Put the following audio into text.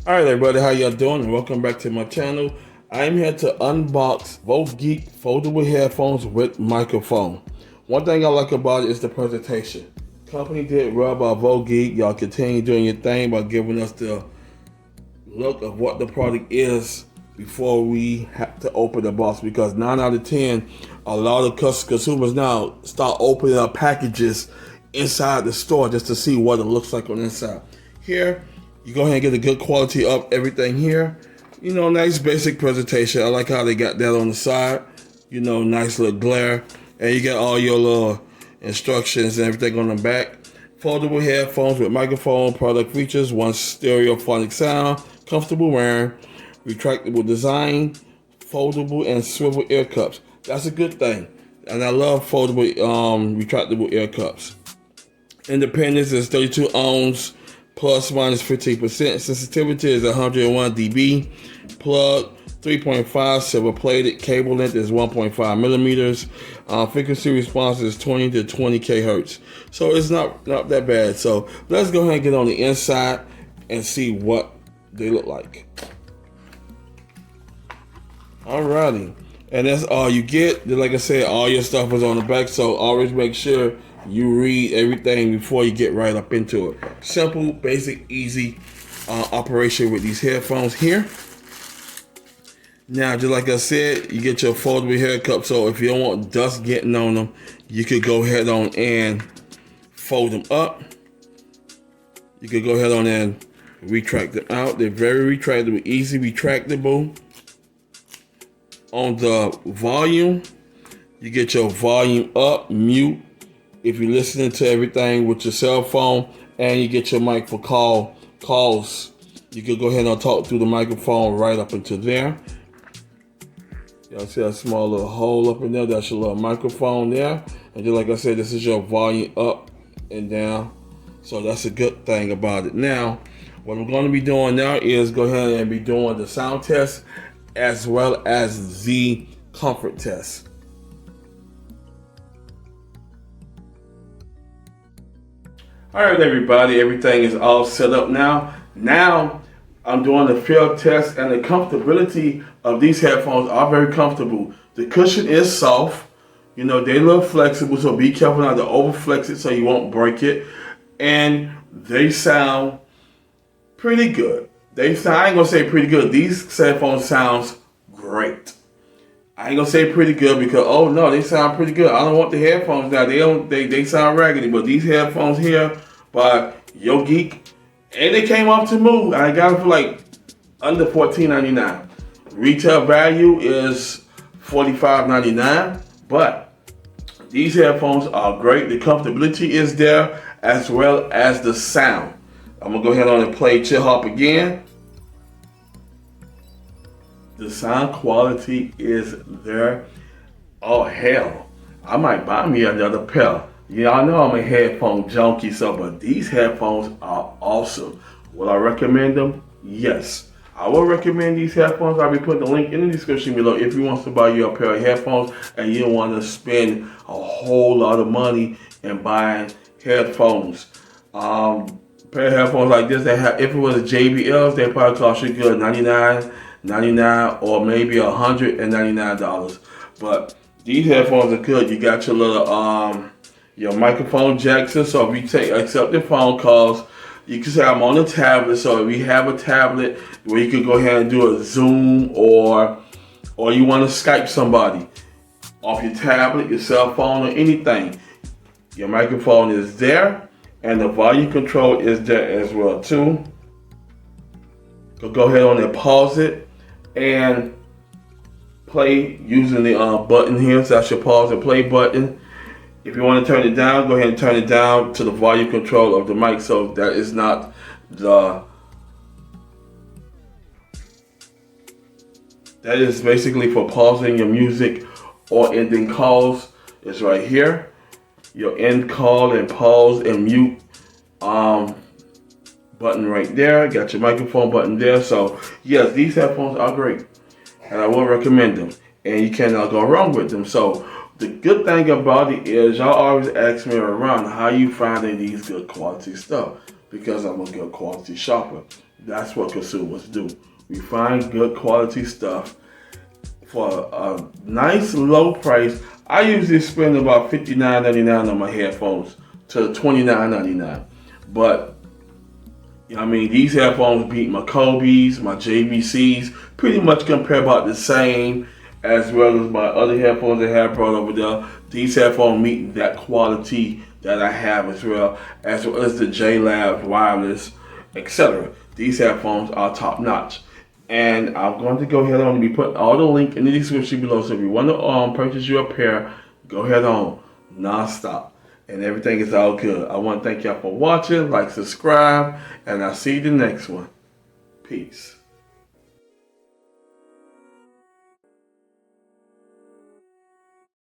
Alright everybody, how y'all doing? And welcome back to my channel. I'm here to unbox Vogek foldable headphones with microphone. One thing I like about it is the presentation. Company did well by Vogek. Y'all continue doing your thing by giving us the look of what the product is before we have to open the box, because 9 out of 10, a lot of consumers now start opening up packages inside the store just to see what it looks like on the inside. Here, you go ahead and get a good quality of everything here. You know, nice basic presentation. I like how they got that on the side. You know, nice little glare. And you got all your little instructions and everything on the back. Foldable headphones with microphone, product features, one stereophonic sound, comfortable wearing, retractable design, foldable and swivel ear cups. That's a good thing. And I love foldable retractable ear cups. Independence is 32 ohms, plus minus 15%. Sensitivity is 101 dB. Plug 3.5, silver plated. Cable length is 1.5 millimeters. Frequency response is 20 to 20 kHz. So it's not that bad. So let's go ahead and get on the inside and see what they look like. Alrighty. And that's all you get. Like I said, all your stuff is on the back. So always make sure you read everything before you get right up into it. Simple, basic, easy operation with these headphones here. Now, just like I said, you get your foldable hair cup. So if you don't want dust getting on them, you could go ahead on and fold them up. You could go ahead on and retract them out. They're very retractable, easy retractable. On the volume, you get your volume up, mute, if you're listening to everything with your cell phone, and you get your mic for calls. You can go ahead and talk through the microphone right up into there. Y'all see that small little hole up in there? That's your little microphone there. And just like I said, this is your volume up and down. So that's a good thing about it. Now, what I'm going to be doing now is go ahead and be doing the sound test as well as the comfort test. All right, everybody, everything is all set up now. Now, I'm doing the field test, and the comfortability of these headphones are very comfortable. The cushion is soft. You know, they're a little flexible, so be careful not to overflex it so you won't break it. And they sound pretty good. I ain't gonna say pretty good. These headphones sounds great. I ain't gonna say pretty good because, oh no, they sound pretty good. I don't want the headphones now. They sound raggedy, but these headphones here by Vogek, and they came off to move. I got them for like under $14.99. Retail value is $45.99, but these headphones are great. The comfortability is there as well as the sound. I'm gonna go ahead on and play Chill Hop again. The sound quality is there. Oh hell, I might buy me another pair. Y'all know I'm a headphone junkie, but these headphones are awesome. Will I recommend them? Yes. I will recommend these headphones. I'll be putting the link in the description below if you want to buy you a pair of headphones and you don't want to spend a whole lot of money in buying headphones. Pair of headphones like this, if it was a JBLs, they probably cost you good $99 or maybe $199. But these headphones are good. You got your little your microphone jacks, so if you accept the phone calls, you can say I'm on a tablet. So if you have a tablet where you can go ahead and do a Zoom or you want to Skype somebody off your tablet, your cell phone, or anything, your microphone is there and the volume control is there as well too. Go ahead on and pause it and play using the button here. So that's your pause and play button. If you want to turn it down, go ahead and turn it down to the volume control of the mic, so that is not that is basically for pausing your music or ending calls. It's right here. Your end call and pause and mute button right there. Got your microphone button there. So yes, these headphones are great, and I will recommend them, and you cannot go wrong with them. So the good thing about it is y'all always ask me around how you finding these good quality stuff, because I'm a good quality shopper. That's what consumers do. We find good quality stuff for a nice low price. I usually spend about $59.99 on my headphones to $29.99. But I mean, these headphones beat my Kobe's, my JVC's, pretty much compare about the same, as well as my other headphones I have brought over there. These headphones meet that quality that I have as well as the JLab wireless, etc. These headphones are top notch. And I'm going to go ahead on and be putting all the link in the description below. So if you want to purchase your pair, go ahead on, non-stop. And everything is all good. I want to thank y'all for watching, like, subscribe, and I'll see you the next one. Peace.